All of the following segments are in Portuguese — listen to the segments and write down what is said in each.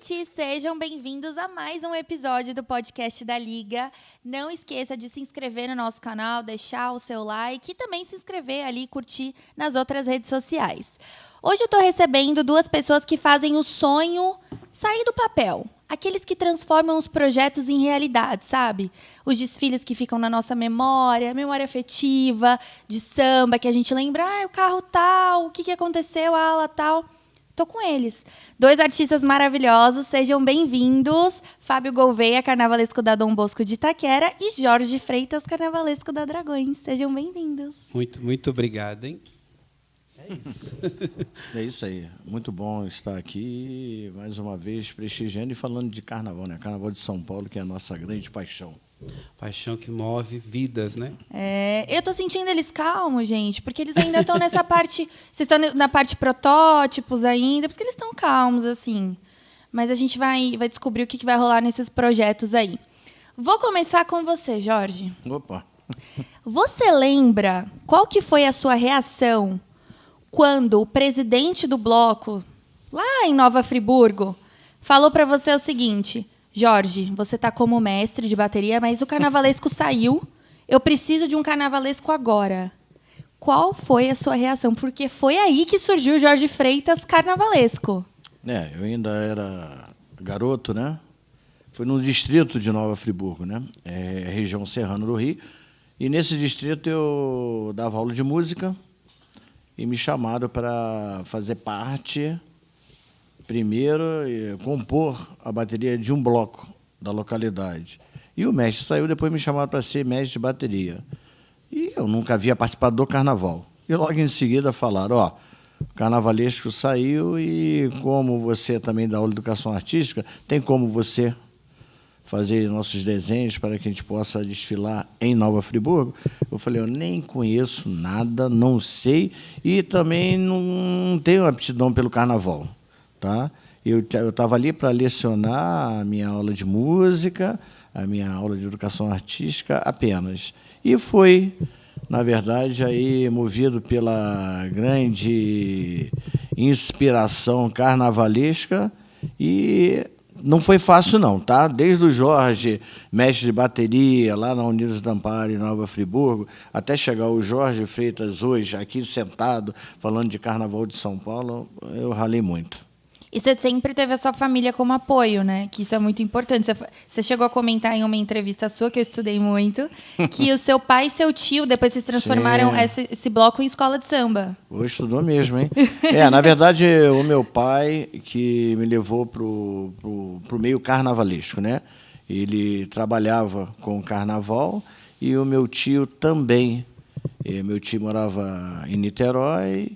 gente! Sejam bem-vindos a mais um episódio do podcast da Liga. Não esqueça de se inscrever no nosso canal, deixar o seu like e também se inscrever ali e curtir nas outras redes sociais. Hoje eu estou recebendo duas pessoas que fazem o sonho sair do papel. Aqueles que transformam os projetos em realidade, sabe? Os desfiles que ficam na nossa memória afetiva, de samba, que a gente lembra, o carro tal, o que aconteceu, a ala tal. Tô com eles. Dois artistas maravilhosos, sejam bem-vindos. Fábio Gouveia, carnavalesco da Dom Bosco de Itaquera, e Jorge Freitas, carnavalesco da Dragões. Sejam bem-vindos. Muito obrigado, hein? É isso aí. Muito bom estar aqui, mais uma vez, prestigiando e falando de carnaval, né? Carnaval de São Paulo, que é a nossa grande paixão. Paixão que move vidas, né? Eu tô sentindo eles calmos, gente, porque eles ainda estão nessa parte... Vocês estão na parte protótipos ainda, porque eles estão calmos, assim. Mas a gente vai descobrir o que vai rolar nesses projetos aí. Vou começar com você, Jorge. Opa! Você lembra qual que foi a sua reação quando o presidente do bloco, lá em Nova Friburgo, falou para você o seguinte: Jorge, você está como mestre de bateria, mas o carnavalesco saiu, eu preciso de um carnavalesco agora. Qual foi a sua reação? Porque foi aí que surgiu o Jorge Freitas carnavalesco. Eu ainda era garoto, né? Foi no distrito de Nova Friburgo, né? Região serrana do Rio. E nesse distrito eu dava aula de música e me chamaram para fazer parte, primeiro, compor a bateria de um bloco da localidade. E o mestre saiu, depois me chamaram para ser mestre de bateria. E eu nunca havia participado do carnaval. E logo em seguida falaram, o carnavalesco saiu e como você também dá aula de educação artística, tem como você fazer nossos desenhos para que a gente possa desfilar em Nova Friburgo? Eu falei, eu nem conheço nada, não sei, e também não tenho aptidão pelo carnaval. Tá? Eu estava ali para lecionar a minha aula de música, a minha aula de educação artística apenas. E foi, na verdade, aí, movido pela grande inspiração carnavalesca, e não foi fácil, não, tá? Desde o Jorge, mestre de bateria, lá na Unidos do Amparo, em Nova Friburgo, até chegar o Jorge Freitas hoje, aqui sentado, falando de Carnaval de São Paulo, eu ralei muito. E você sempre teve a sua família como apoio, né? Que isso é muito importante. Você chegou a comentar em uma entrevista sua, que eu estudei muito, que o seu pai e seu tio, depois vocês transformaram esse bloco em escola de samba. Estudou mesmo, hein? Na verdade, o meu pai que me levou pro meio carnavalesco, né? Ele trabalhava com carnaval e o meu tio também. Meu tio morava em Niterói,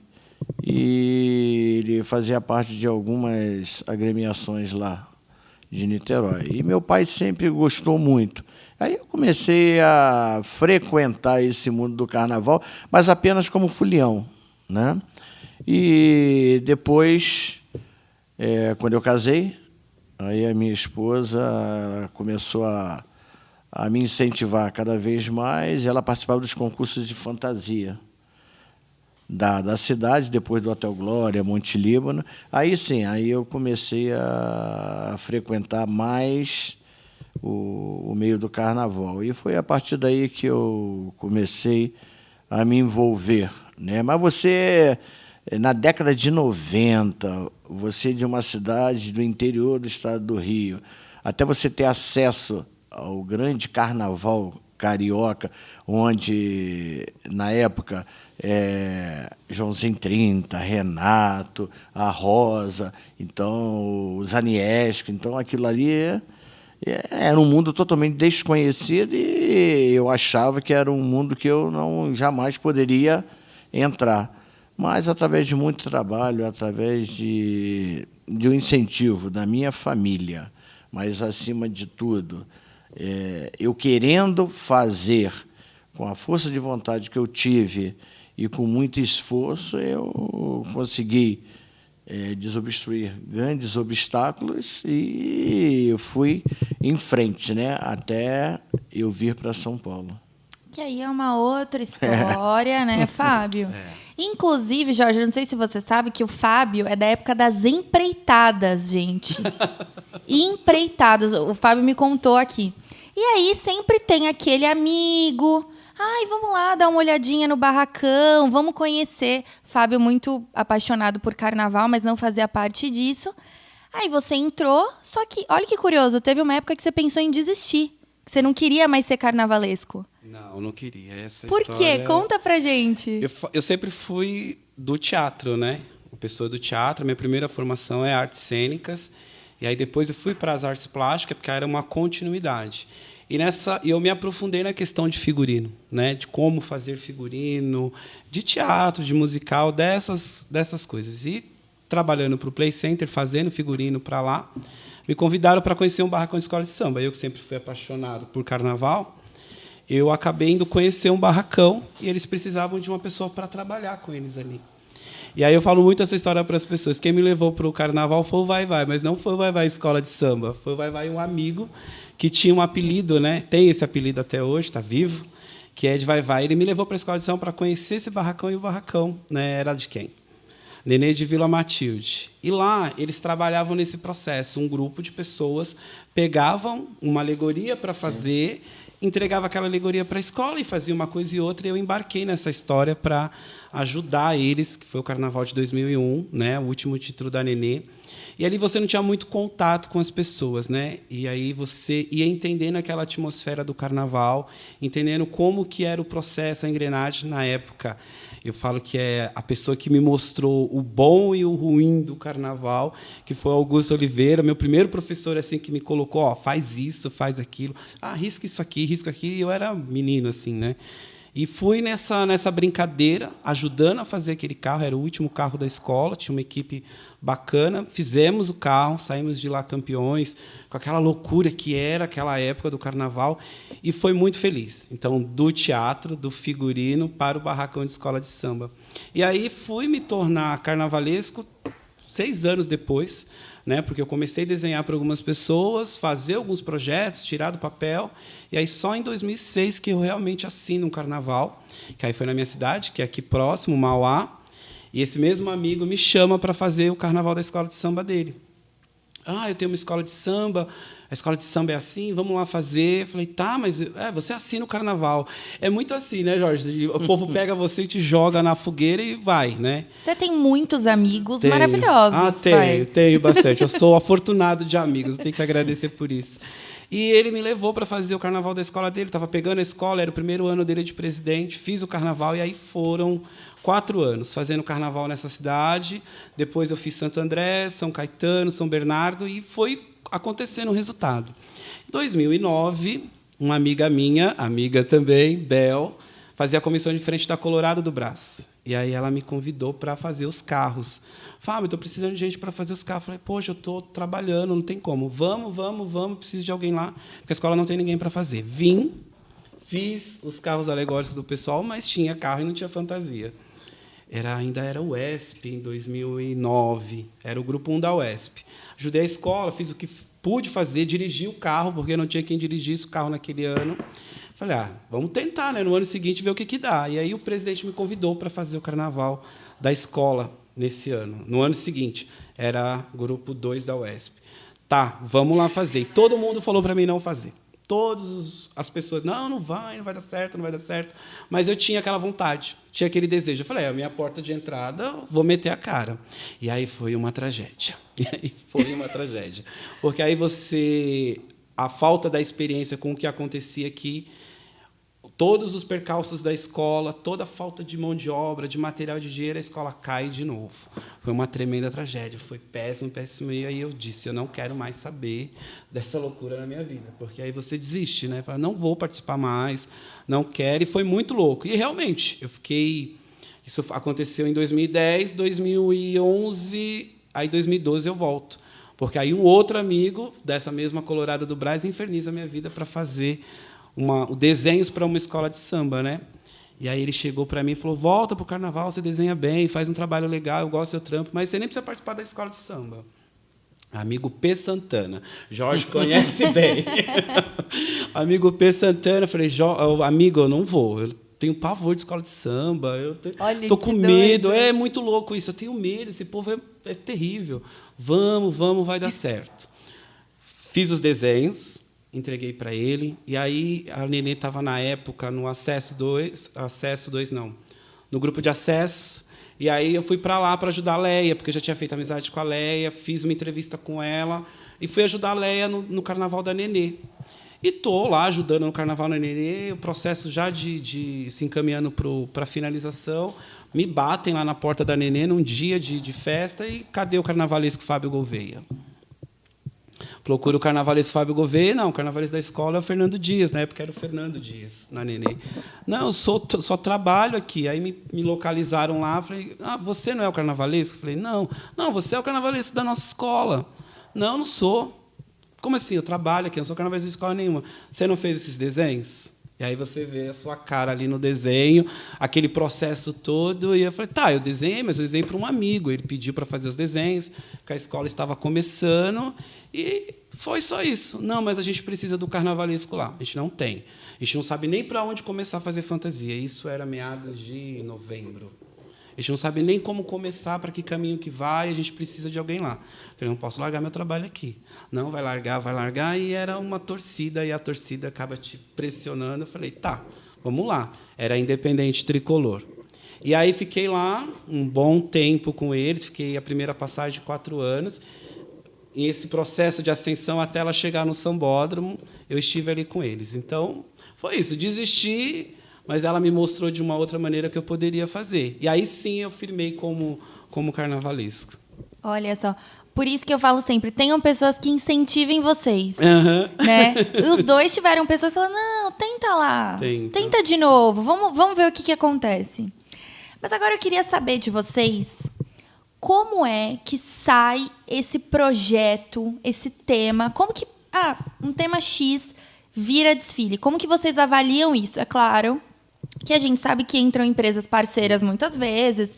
e ele fazia parte de algumas agremiações lá de Niterói. E meu pai sempre gostou muito. Aí eu comecei a frequentar esse mundo do carnaval, mas apenas como folião, né? E depois, quando eu casei, aí a minha esposa começou a me incentivar cada vez mais, e ela participava dos concursos de fantasia da cidade, depois do Hotel Glória, Monte Líbano. Aí sim, aí eu comecei a frequentar mais o meio do carnaval. E foi a partir daí que eu comecei a me envolver, né? Mas você, na década de 90, você de uma cidade do interior do estado do Rio, até você ter acesso ao grande carnaval carioca, onde, na época, Joãozinho 30, Renato, a Rosa, então, o Zanieschi, então aquilo ali era um mundo totalmente desconhecido e eu achava que era um mundo que eu jamais poderia entrar. Mas, através de muito trabalho, através de um incentivo da minha família, mas, acima de tudo, eu querendo fazer, com a força de vontade que eu tive e com muito esforço, eu consegui desobstruir grandes obstáculos e fui em frente, né, até eu vir para São Paulo. Que aí é uma outra história, né, Fábio? Inclusive, Jorge, eu não sei se você sabe que o Fábio é da época das empreitadas, gente. Empreitadas. O Fábio me contou aqui. E aí sempre tem aquele amigo. Ai, vamos lá dar uma olhadinha no barracão, vamos conhecer. Fábio muito apaixonado por carnaval, mas não fazia parte disso. Aí você entrou, só que, olha que curioso, teve uma época que você pensou em desistir. Que você não queria mais ser carnavalesco. Não queria. Essa Por história... quê? Conta pra gente. Eu sempre fui do teatro, né? Uma pessoa do teatro. Minha primeira formação é artes cênicas. E aí depois eu fui para as artes plásticas, porque era uma continuidade. E eu me aprofundei na questão de figurino, né? De como fazer figurino, de teatro, de musical, dessas coisas. E trabalhando para o Play Center, fazendo figurino para lá, me convidaram para conhecer um barracão de escola de samba. Eu que sempre fui apaixonado por carnaval, eu acabei indo conhecer um barracão e eles precisavam de uma pessoa para trabalhar com eles ali. E aí eu falo muito essa história para as pessoas. Quem me levou para o carnaval foi o Vai Vai, mas não foi o Vai Vai escola de samba. Foi o Vai Vai um amigo que tinha um apelido, né? Tem esse apelido até hoje, está vivo, que é de Vai Vai. Ele me levou para a escola de samba para conhecer esse barracão, e o barracão, né, era de quem? Nenê de Vila Matilde. E lá eles trabalhavam nesse processo. Um grupo de pessoas pegavam uma alegoria para fazer, entregava aquela alegoria para a escola e fazia uma coisa e outra. E eu embarquei nessa história para ajudar eles, que foi o Carnaval de 2001, né, o último título da Nenê. E ali você não tinha muito contato com as pessoas, né? E aí você ia entendendo aquela atmosfera do carnaval, entendendo como que era o processo, a engrenagem na época. Eu falo que é a pessoa que me mostrou o bom e o ruim do carnaval, que foi Augusto Oliveira, meu primeiro professor assim que me colocou, ó, faz isso, faz aquilo, risca isso aqui, risca aqui. E eu era menino assim, né? E fui nessa brincadeira, ajudando a fazer aquele carro. Era o último carro da escola, tinha uma equipe bacana. Fizemos o carro, saímos de lá campeões, com aquela loucura que era aquela época do carnaval. E foi muito feliz. Então, do teatro, do figurino, para o barracão de escola de samba. E aí fui me tornar carnavalesco 6 anos depois, né? Porque eu comecei a desenhar para algumas pessoas, fazer alguns projetos, tirar do papel, e aí só em 2006 que eu realmente assino um carnaval, que aí foi na minha cidade, que é aqui próximo, Mauá, e esse mesmo amigo me chama para fazer o carnaval da escola de samba dele. Eu tenho uma escola de samba, a escola de samba é assim, vamos lá fazer. Eu falei, tá, mas você assina o carnaval. É muito assim, né, Jorge? O povo pega você e te joga na fogueira e vai, né? Você tem muitos amigos maravilhosos. Tenho bastante. Eu sou afortunado de amigos, tenho que agradecer por isso. E ele me levou para fazer o carnaval da escola dele. Estava pegando a escola, era o primeiro ano dele de presidente, fiz o carnaval, e aí foram 4 anos fazendo carnaval nessa cidade. Depois eu fiz Santo André, São Caetano, São Bernardo, e foi acontecendo o resultado. Em 2009, uma amiga minha, amiga também, Bel, fazia a comissão de frente da Colorado do Brás. E aí ela me convidou para fazer os carros. Fábio, estou precisando de gente para fazer os carros. Falei, poxa, eu estou trabalhando, não tem como. Vamos, preciso de alguém lá, porque a escola não tem ninguém para fazer. Vim, fiz os carros alegóricos do pessoal, mas tinha carro e não tinha fantasia. Ainda era o UESP, em 2009. Era o grupo 1 da UESP. Ajudei a escola, fiz o que pude fazer, dirigi o carro, porque não tinha quem dirigisse o carro naquele ano. Falei, vamos tentar, né? No ano seguinte, ver o que dá. E aí o presidente me convidou para fazer o carnaval da escola nesse ano. No ano seguinte, era grupo 2 da UESP. Tá, vamos lá fazer. E todo mundo falou para mim não fazer. Todas as pessoas, não vai dar certo, não vai dar certo. Mas eu tinha aquela vontade, tinha aquele desejo. Eu falei, a minha porta de entrada, vou meter a cara. E aí foi uma tragédia. Porque aí a falta da experiência com o que acontecia aqui, todos os percalços da escola, toda a falta de mão de obra, de material de dinheiro, a escola cai de novo. Foi uma tremenda tragédia, foi péssimo. E aí eu disse, eu não quero mais saber dessa loucura na minha vida, porque aí você desiste, né? Fala, não vou participar mais, não quero, e foi muito louco. E realmente, isso aconteceu em 2010, 2011, aí 2012 eu volto. Porque aí um outro amigo dessa mesma Colorado do Brás inferniza a minha vida para fazer desenhos para uma escola de samba, né? E aí ele chegou para mim e falou, volta para o carnaval, você desenha bem, faz um trabalho legal, eu gosto do seu trampo, mas você nem precisa participar da escola de samba. Amigo P. Santana. Jorge conhece bem. Amigo P. Santana, eu falei, amigo, eu não vou. Eu tenho pavor de escola de samba. Tô com medo. É muito louco isso. Eu tenho medo. Esse povo é terrível. Vamos, vai dar certo. Fiz os desenhos, entreguei para ele. E aí a Nenê estava, na época, no no grupo de acesso. E aí eu fui para lá para ajudar a Leia, porque eu já tinha feito amizade com a Leia, fiz uma entrevista com ela e fui ajudar a Leia no Carnaval da Nenê. E estou lá ajudando no Carnaval da Nenê, o processo já de se encaminhando para a finalização. Me batem lá na porta da Nenê num dia de festa e cadê o carnavalesco Fábio Gouveia? Procuro o carnavalesco Fábio Gouveia. Não, o carnavalesco da escola é o Fernando Dias, na época era o Fernando Dias, na Nenê. Não, eu só trabalho aqui. Aí me localizaram lá, falei, você não é o carnavalesco? Falei, não, você é o carnavalesco da nossa escola. Não sou. Como assim? Eu trabalho aqui, eu não sou carnavalesco de escola nenhuma. Você não fez esses desenhos? E aí você vê a sua cara ali no desenho, aquele processo todo. E eu falei, eu desenhei, mas eu desenhei para um amigo. Ele pediu para fazer os desenhos, que a escola estava começando. E foi só isso. Não, mas a gente precisa do carnavalesco lá. A gente não tem. A gente não sabe nem para onde começar a fazer fantasia. Isso era meados de novembro. A gente não sabe nem como começar, para que caminho que vai, a gente precisa de alguém lá. Eu falei, não posso largar meu trabalho aqui. Não, vai largar. E era uma torcida, e a torcida acaba te pressionando. Eu falei, vamos lá. Era Independente Tricolor. E aí fiquei lá um bom tempo com eles, fiquei a primeira passagem de 4 anos. E esse processo de ascensão até ela chegar no Sambódromo, eu estive ali com eles. Então, foi isso. Desisti, mas ela me mostrou de uma outra maneira que eu poderia fazer. E aí sim eu firmei como carnavalesco. Olha só, por isso que eu falo sempre, tenham pessoas que incentivem vocês. Né? Os dois tiveram pessoas que falaram, não, tenta lá, tenta de novo, vamos ver o que acontece. Mas agora eu queria saber de vocês, como é que sai esse projeto, esse tema, como que um tema X vira desfile? Como que vocês avaliam isso? É claro que a gente sabe que entram empresas parceiras muitas vezes,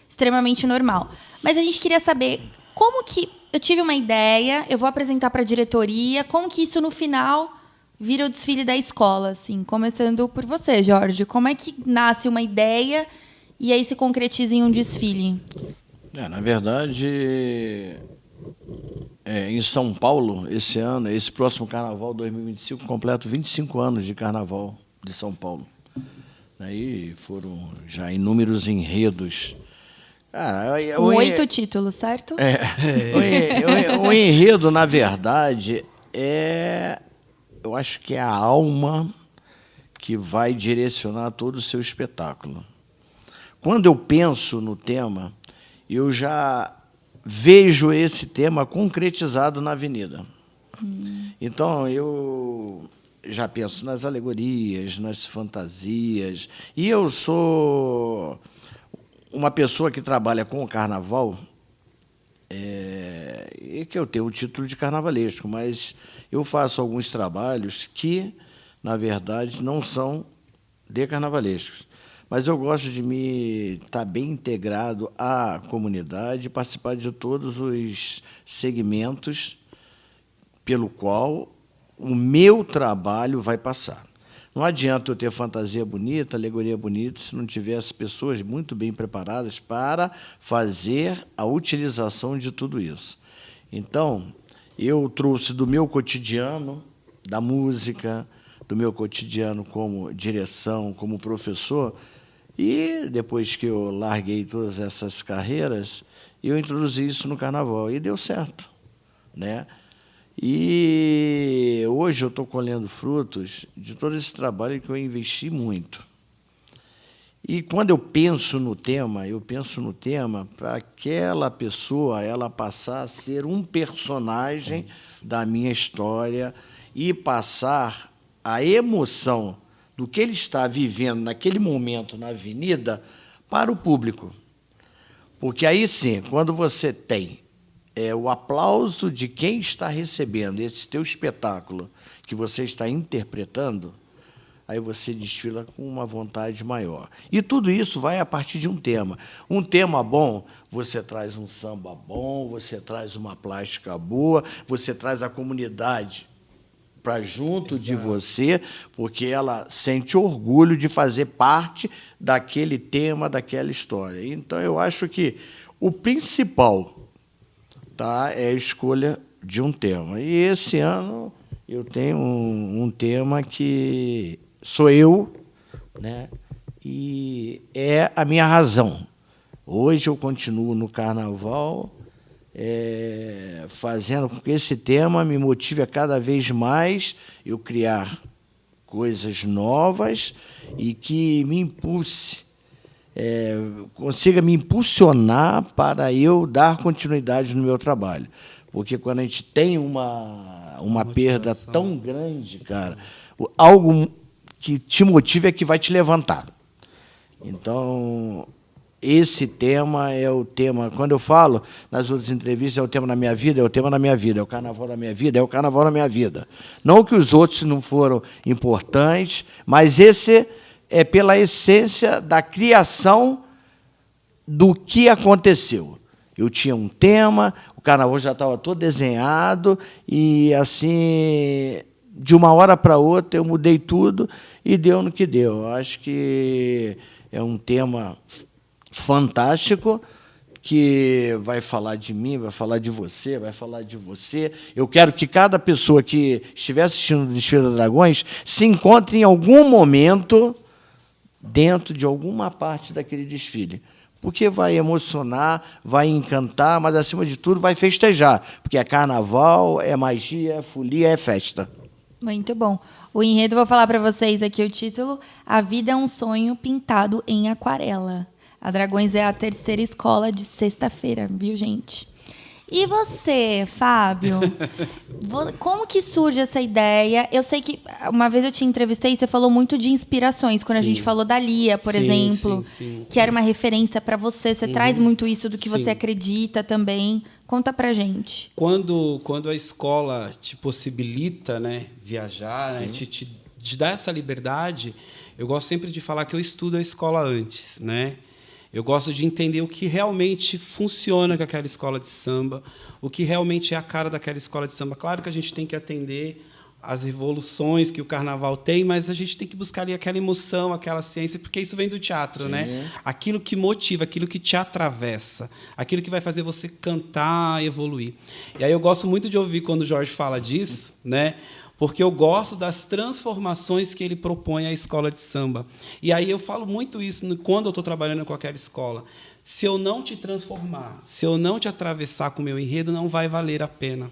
extremamente normal. Mas a gente queria saber como que eu tive uma ideia, eu vou apresentar para a diretoria, como que isso no final vira o desfile da escola, assim, começando por você, Jorge. Como é que nasce uma ideia e aí se concretiza em um desfile? Na verdade, em São Paulo, esse ano, esse próximo Carnaval 2025, completo 25 anos de Carnaval de São Paulo. Aí foram já inúmeros enredos. 8 títulos, certo? O enredo, na verdade, eu acho que é a alma que vai direcionar todo o seu espetáculo. Quando eu penso no tema, eu já vejo esse tema concretizado na avenida. Então, eu já penso nas alegorias, nas fantasias. E eu sou uma pessoa que trabalha com o carnaval, e que eu tenho o título de carnavalesco, mas eu faço alguns trabalhos que, na verdade, não são de carnavalescos. Mas eu gosto de me estar bem integrado à comunidade, participar de todos os segmentos pelo qual o meu trabalho vai passar. Não adianta eu ter fantasia bonita, alegoria bonita, se não tiver as pessoas muito bem preparadas para fazer a utilização de tudo isso. Então, eu trouxe do meu cotidiano, da música, do meu cotidiano como direção, como professor, e depois que eu larguei todas essas carreiras, eu introduzi isso no carnaval e deu certo, né? E hoje eu estou colhendo frutos de todo esse trabalho que eu investi muito. E quando eu penso no tema para aquela pessoa ela passar a ser um personagem da minha história e passar a emoção do que ele está vivendo naquele momento na avenida para o público. Porque aí sim, quando você tem o aplauso de quem está recebendo esse teu espetáculo que você está interpretando, aí você desfila com uma vontade maior. E tudo isso vai a partir de um tema. Um tema bom, você traz um samba bom, você traz uma plástica boa, você traz a comunidade para junto de você, porque ela sente orgulho de fazer parte daquele tema, daquela história. Então, eu acho que o principal, tá, é a escolha de um tema. E esse ano eu tenho um tema que sou eu, né? E é a minha razão. Hoje eu continuo no carnaval, fazendo com que esse tema me motive a cada vez mais eu criar coisas novas e que me impulse, consiga me impulsionar para eu dar continuidade no meu trabalho. Porque quando a gente tem uma perda tão grande, cara, algo que te motiva é que vai te levantar. Então, esse tema é o tema, quando eu falo nas outras entrevistas, é o tema da minha vida, é o tema da minha vida, é o carnaval da minha vida, é o carnaval da minha vida. Não que os outros não foram importantes, mas esse é pela essência da criação do que aconteceu. Eu tinha um tema, o carnaval já estava todo desenhado, e assim, de uma hora para outra, eu mudei tudo e deu no que deu. Eu acho que é um tema fantástico, que vai falar de mim, vai falar de você, vai falar de você. Eu quero que cada pessoa que estiver assistindo o Desfile dos Dragões se encontre em algum momento dentro de alguma parte daquele desfile, porque vai emocionar, vai encantar, mas, acima de tudo, vai festejar, porque é carnaval, é magia, é folia, é festa. Muito bom. O enredo, vou falar para vocês aqui o título: A Vida é um Sonho Pintado em Aquarela. A Dragões é a terceira escola de sexta-feira, viu, gente? E você, Fábio? Como que surge essa ideia? Eu sei que uma vez eu te entrevistei e você falou muito de inspirações, quando a gente falou da Lia, por exemplo, que era uma referência para você. Você traz muito isso do que você acredita também. Conta pra gente. Quando a escola te possibilita, né, viajar, né, te dá essa liberdade, eu gosto sempre de falar que eu estudo a escola antes, né? Eu gosto de entender o que realmente funciona com aquela escola de samba, o que realmente é a cara daquela escola de samba. Claro que a gente tem que atender às revoluções que o carnaval tem, mas a gente tem que buscar ali aquela emoção, aquela ciência, porque isso vem do teatro, né? Aquilo que motiva, aquilo que te atravessa, aquilo que vai fazer você cantar, evoluir. E aí eu gosto muito de ouvir quando o Jorge fala disso, né? Porque eu gosto das transformações que ele propõe à escola de samba. E aí eu falo muito isso quando eu estou trabalhando com aquela escola. Se eu não te transformar, se eu não te atravessar com o meu enredo, não vai valer a pena.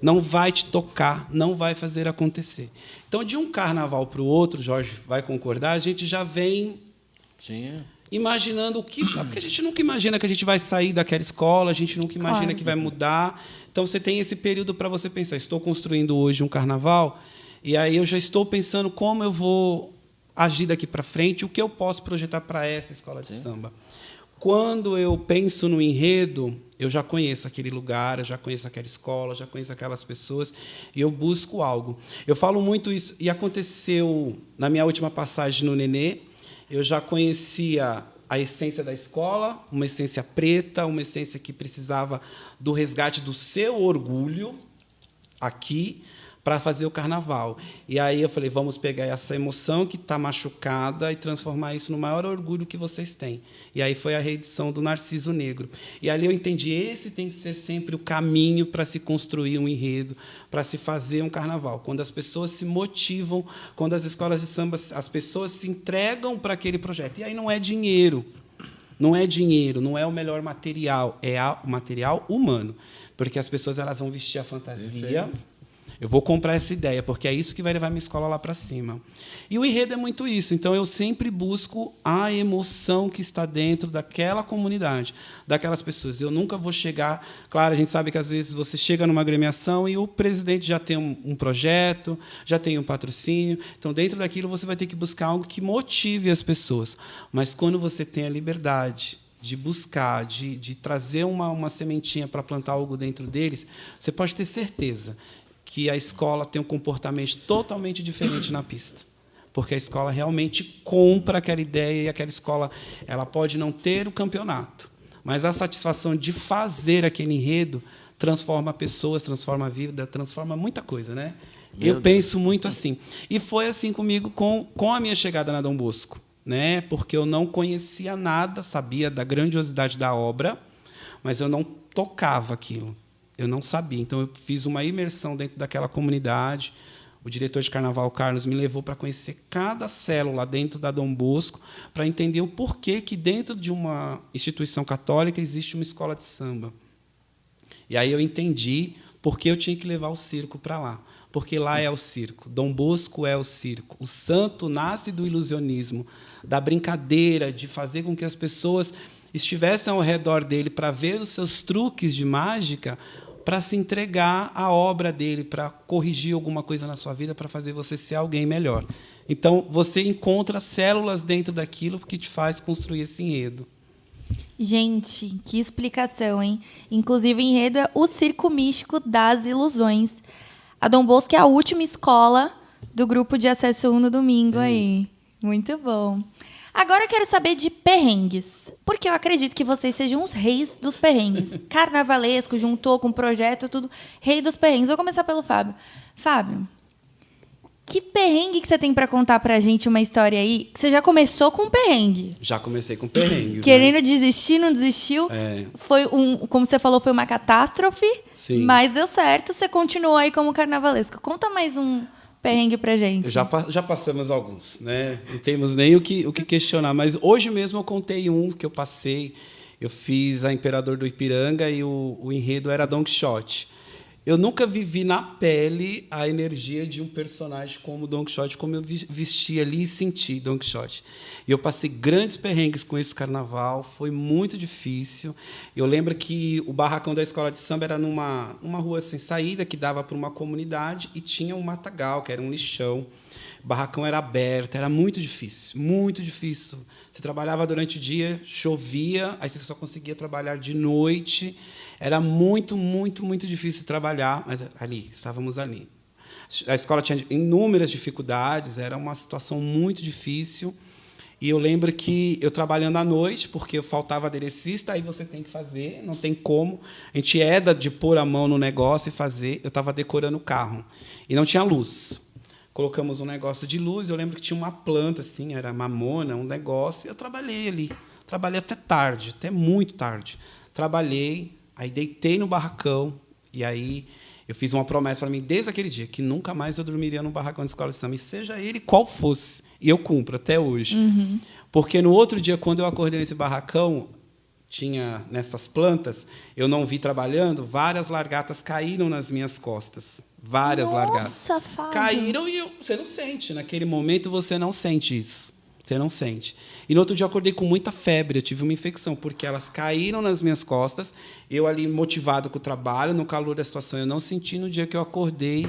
Não vai te tocar, não vai fazer acontecer. Então, de um carnaval para o outro, Jorge vai concordar, a gente já vem imaginando o que... Porque a gente nunca imagina que a gente vai sair daquela escola, a gente nunca imagina que vai mudar. Então, você tem esse período para você pensar. Estou construindo hoje um carnaval, e aí eu já estou pensando como eu vou agir daqui para frente, o que eu posso projetar para essa escola de samba. Quando eu penso no enredo, eu já conheço aquele lugar, eu já conheço aquela escola, já conheço aquelas pessoas, e eu busco algo. Eu falo muito isso, e aconteceu na minha última passagem no Nenê. Eu já conhecia a essência da escola, uma essência preta, uma essência que precisava do resgate do seu orgulho aqui para fazer o carnaval. E aí eu falei, vamos pegar essa emoção que está machucada e transformar isso no maior orgulho que vocês têm. E aí foi a reedição do Narciso Negro. E ali eu entendi, esse tem que ser sempre o caminho para se construir um enredo, para se fazer um carnaval. Quando as pessoas se motivam, quando as escolas de samba, as pessoas se entregam para aquele projeto. E aí não é dinheiro, não é o melhor material, é o material humano. Porque as pessoas elas vão vestir a fantasia... Eu vou comprar essa ideia, porque é isso que vai levar minha escola lá para cima. E o enredo é muito isso. Então, eu sempre busco a emoção que está dentro daquela comunidade, daquelas pessoas. Eu nunca vou chegar... Claro, a gente sabe que, às vezes, você chega numa agremiação e o presidente já tem um projeto, já tem um patrocínio. Então, dentro daquilo, você vai ter que buscar algo que motive as pessoas. Mas, quando você tem a liberdade de buscar, de trazer uma sementinha para plantar algo dentro deles, você pode ter certeza que a escola tem um comportamento totalmente diferente na pista. Porque a escola realmente compra aquela ideia e aquela escola ela pode não ter o campeonato, mas a satisfação de fazer aquele enredo transforma pessoas, transforma a vida, transforma muita coisa, né? Eu penso muito assim. E foi assim comigo com a minha chegada na Dom Bosco, né? Porque eu não conhecia nada, sabia da grandiosidade da obra, mas eu não tocava aquilo. Eu não sabia. Então, eu fiz uma imersão dentro daquela comunidade. O diretor de carnaval, Carlos, me levou para conhecer cada célula dentro da Dom Bosco, para entender o porquê que dentro de uma instituição católica existe uma escola de samba. E aí eu entendi por que eu tinha que levar o circo para lá. Porque lá é o circo. Dom Bosco é o circo. O santo nasce do ilusionismo, da brincadeira, de fazer com que as pessoas estivessem ao redor dele para ver os seus truques de mágica, para se entregar à obra dele, para corrigir alguma coisa na sua vida, para fazer você ser alguém melhor. Então, você encontra células dentro daquilo que te faz construir esse enredo. Gente, que explicação, hein? Inclusive, o enredo é o Circo Místico das Ilusões. A Dom Bosco é a última escola do grupo de Acesso 1 no domingo aí. Muito bom. Agora eu quero saber de perrengues, porque eu acredito que vocês sejam os reis dos perrengues. Carnavalesco, juntou com projeto, tudo. Rei dos perrengues. Vou começar pelo Fábio. Fábio, que perrengue que você tem para contar pra gente, uma história aí? Você já começou com perrengue. Já comecei com perrengues. Querendo desistir, não desistiu. Foi como você falou, foi uma catástrofe. Sim. Mas deu certo, você continuou aí como carnavalesco. Conta mais um perrengue pra gente. Já passamos alguns, né? Não temos nem o que questionar, mas hoje mesmo eu contei um que eu passei. Eu fiz a Imperador do Ipiranga e o enredo era Don Quixote. Eu nunca vivi na pele a energia de um personagem como Don Quixote, como eu vesti ali e senti Don Quixote. E eu passei grandes perrengues com esse carnaval, foi muito difícil. Eu lembro que o barracão da escola de samba era numa rua sem saída, que dava para uma comunidade, e tinha um matagal, que era um lixão. O barracão era aberto, era muito difícil, muito difícil. Você trabalhava durante o dia, chovia, aí você só conseguia trabalhar de noite. Era muito, muito, muito difícil trabalhar, mas estávamos ali. A escola tinha inúmeras dificuldades, era uma situação muito difícil. E eu lembro que eu trabalhando à noite, porque faltava aderecista, aí você tem que fazer, não tem como. A gente de pôr a mão no negócio e fazer. Eu estava decorando o carro e não tinha luz. Colocamos um negócio de luz, eu lembro que tinha uma planta, assim, era mamona, um negócio, e eu trabalhei ali. Trabalhei até tarde, até muito tarde. Trabalhei, aí deitei no barracão, e aí eu fiz uma promessa para mim desde aquele dia, que nunca mais eu dormiria no barracão de escola de samba, e seja ele qual fosse. E eu cumpro até hoje. Uhum. Porque no outro dia, quando eu acordei nesse barracão, tinha nessas plantas, eu não vi trabalhando, várias largatas caíram nas minhas costas. Várias largatas. Nossa, Fábio. Caíram e você não sente. Naquele momento, você não sente isso. Você não sente. E no outro dia, eu acordei com muita febre. Eu tive uma infecção, porque elas caíram nas minhas costas. Eu ali, motivado com o trabalho, no calor da situação, eu não senti. No dia que eu acordei,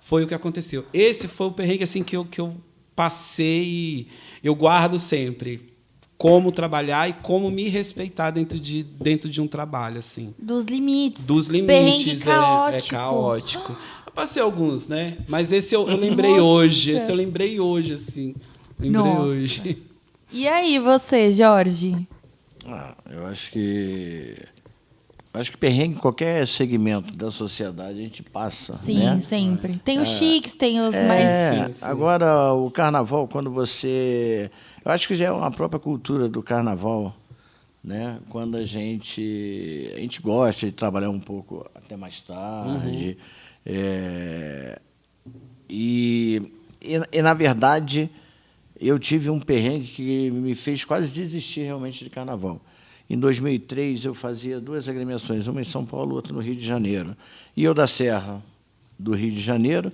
foi o que aconteceu. Esse foi o perrengue assim, que eu passei e eu guardo sempre. Como trabalhar e como me respeitar dentro de um trabalho, assim. Dos limites. Dos limites. Perrengue caótico. É caótico. Eu passei alguns, né? Mas esse eu lembrei hoje. Esse eu lembrei hoje, assim. Lembrei hoje. E aí, você, Jorge? Eu acho que perrengue em qualquer segmento da sociedade a gente passa. Sim, né? sempre. Tem os chiques, tem os mais... Sim. Agora, o carnaval, quando você... Eu acho que já é uma própria cultura do carnaval, né? Quando a gente gosta de trabalhar um pouco até mais tarde. E, na verdade, eu tive um perrengue que me fez quase desistir realmente de carnaval. Em 2003, eu fazia 2 agremiações, uma em São Paulo, outra no Rio de Janeiro. E eu, da Serra do Rio de Janeiro,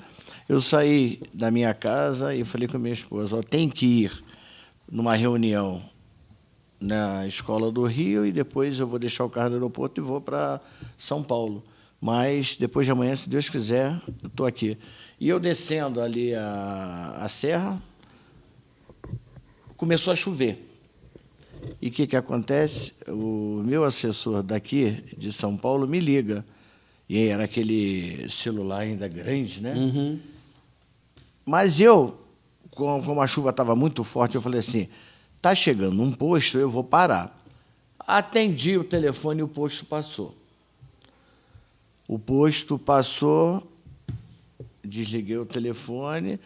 eu saí da minha casa e falei com a minha esposa, tem que ir numa reunião na Escola do Rio e depois eu vou deixar o carro no aeroporto e vou para São Paulo. Mas depois de amanhã, se Deus quiser, eu estou aqui. E eu descendo ali a serra, começou a chover. E o que acontece? O meu assessor daqui, de São Paulo, me liga. E era aquele celular ainda grande, né? Uhum. Mas eu, como a chuva estava muito forte, eu falei assim, está chegando um posto, eu vou parar. Atendi o telefone e o posto passou. O posto passou, desliguei o telefone,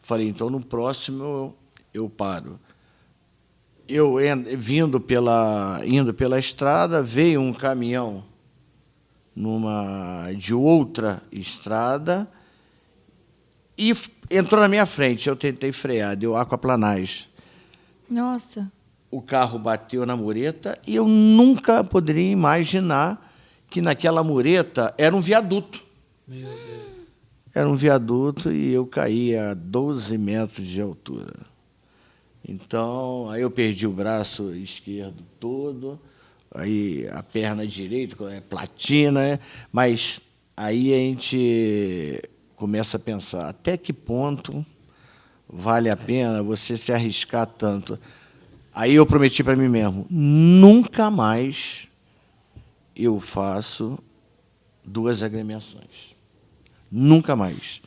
falei, então no próximo eu paro. Eu indo pela estrada, veio um caminhão de outra estrada e entrou na minha frente. Eu tentei frear, deu aquaplanagem. Nossa. O carro bateu na mureta e eu nunca poderia imaginar que naquela mureta era um viaduto. Meu Deus. Era um viaduto e eu caí a 12 metros de altura. Então, aí eu perdi o braço esquerdo todo, aí a perna direita, é platina, né? Mas aí a gente começa a pensar, até que ponto vale a pena você se arriscar tanto? Aí eu prometi para mim mesmo, nunca mais eu faço 2 agremiações. Nunca mais.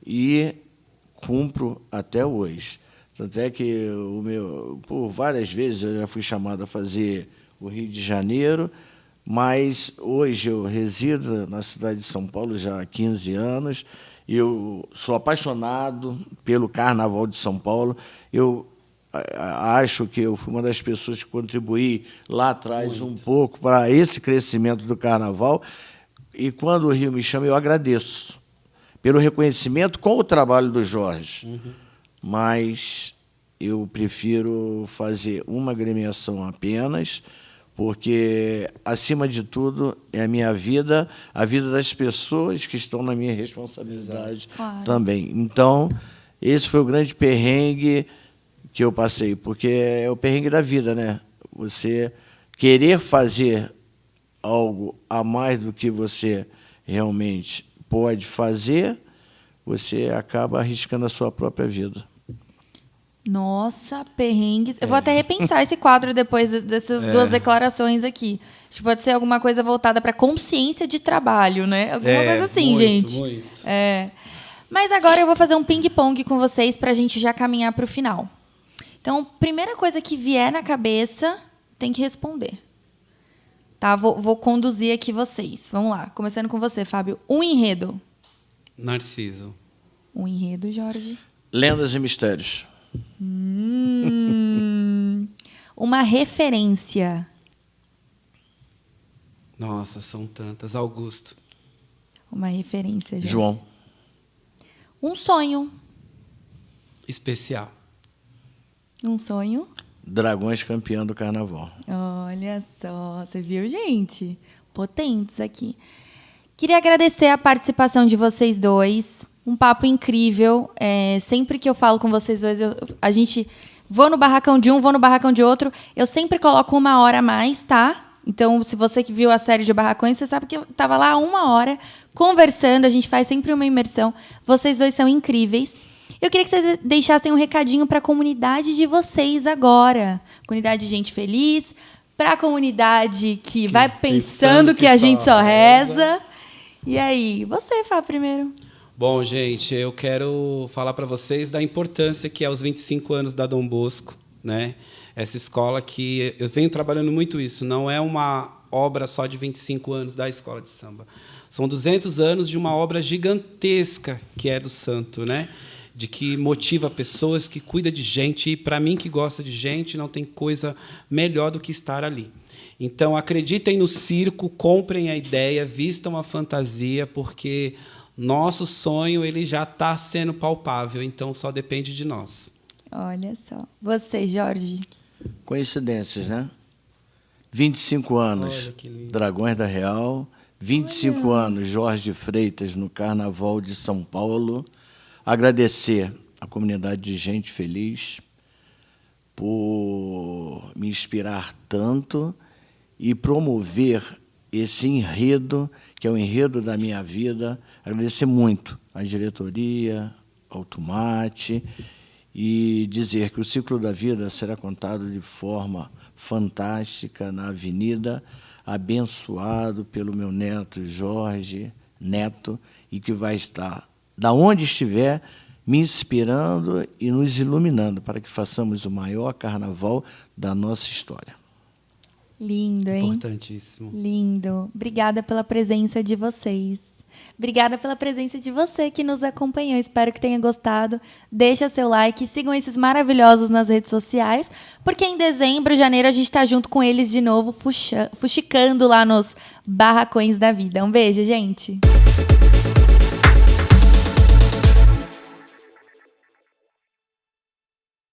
E cumpro até hoje. Tanto é que por várias vezes eu já fui chamado a fazer o Rio de Janeiro, mas hoje eu resido na cidade de São Paulo já há 15 anos. Eu sou apaixonado pelo Carnaval de São Paulo. Eu acho que eu fui uma das pessoas que contribuí lá atrás um pouco para esse crescimento do Carnaval. E quando o Rio me chama, eu agradeço pelo reconhecimento com o trabalho do Jorge. Uhum. Mas eu prefiro fazer uma agremiação apenas, porque, acima de tudo, é a minha vida, a vida das pessoas que estão na minha responsabilidade também. Então, esse foi o grande perrengue que eu passei, porque é o perrengue da vida, né? Você querer fazer algo a mais do que você realmente pode fazer, você acaba arriscando a sua própria vida. Nossa, perrengues. Eu vou até repensar esse quadro depois dessas 2 declarações aqui. Acho que pode ser alguma coisa voltada para consciência de trabalho, né? Alguma coisa assim, muito, gente. Muito. Mas agora eu vou fazer um ping-pong com vocês para a gente já caminhar para o final. Então, primeira coisa que vier na cabeça, tem que responder. Tá? Vou conduzir aqui vocês. Vamos lá. Começando com você, Fábio. Um enredo. Narciso. Um enredo, Jorge. Lendas e mistérios. Uma referência. Nossa, são tantas. Augusto. Uma referência, Jorge. João. Um sonho. Especial. Um sonho. Dragões campeão do Carnaval. Olha só, você viu, gente? Potentes aqui. Queria agradecer a participação de vocês dois. Um papo incrível. Sempre que eu falo com vocês dois, a gente... Vou no barracão de um, vou no barracão de outro. Eu sempre coloco 1 hora a mais, tá? Então, se você que viu a série de barracões, você sabe que eu estava lá 1 hora conversando. A gente faz sempre uma imersão. Vocês dois são incríveis. Eu queria que vocês deixassem um recadinho para a comunidade de vocês agora. Comunidade de gente feliz, para a comunidade que vai pensando que a gente só reza. E aí, você, Fá, primeiro. Bom, gente, eu quero falar para vocês da importância que é os 25 anos da Dom Bosco, né? Essa escola que eu venho trabalhando muito isso, não é uma obra só de 25 anos da escola de samba. São 200 anos de uma obra gigantesca que é do santo, né? De que motiva pessoas, que cuida de gente, e para mim que gosta de gente, não tem coisa melhor do que estar ali. Então, acreditem no circo, comprem a ideia, vistam a fantasia, porque nosso sonho ele já está sendo palpável, então só depende de nós. Olha só. Você, Jorge. Coincidências, né? 25 anos, Dragões da Real. 25 anos, Jorge Freitas, no Carnaval de São Paulo. Agradecer a comunidade de gente feliz por me inspirar tanto e promover esse enredo, que é o enredo da minha vida. Agradecer muito à diretoria, ao Tomate, e dizer que o ciclo da vida será contado de forma fantástica na Avenida, abençoado pelo meu neto Jorge Neto, e que vai estar, da onde estiver, me inspirando e nos iluminando para que façamos o maior carnaval da nossa história. Lindo, hein? Importantíssimo. Lindo. Obrigada pela presença de vocês. Obrigada pela presença de você que nos acompanhou. Espero que tenha gostado. Deixa seu like, sigam esses maravilhosos nas redes sociais, porque em dezembro, janeiro, a gente está junto com eles de novo, fuxicando lá nos barracões da vida. Um beijo, gente!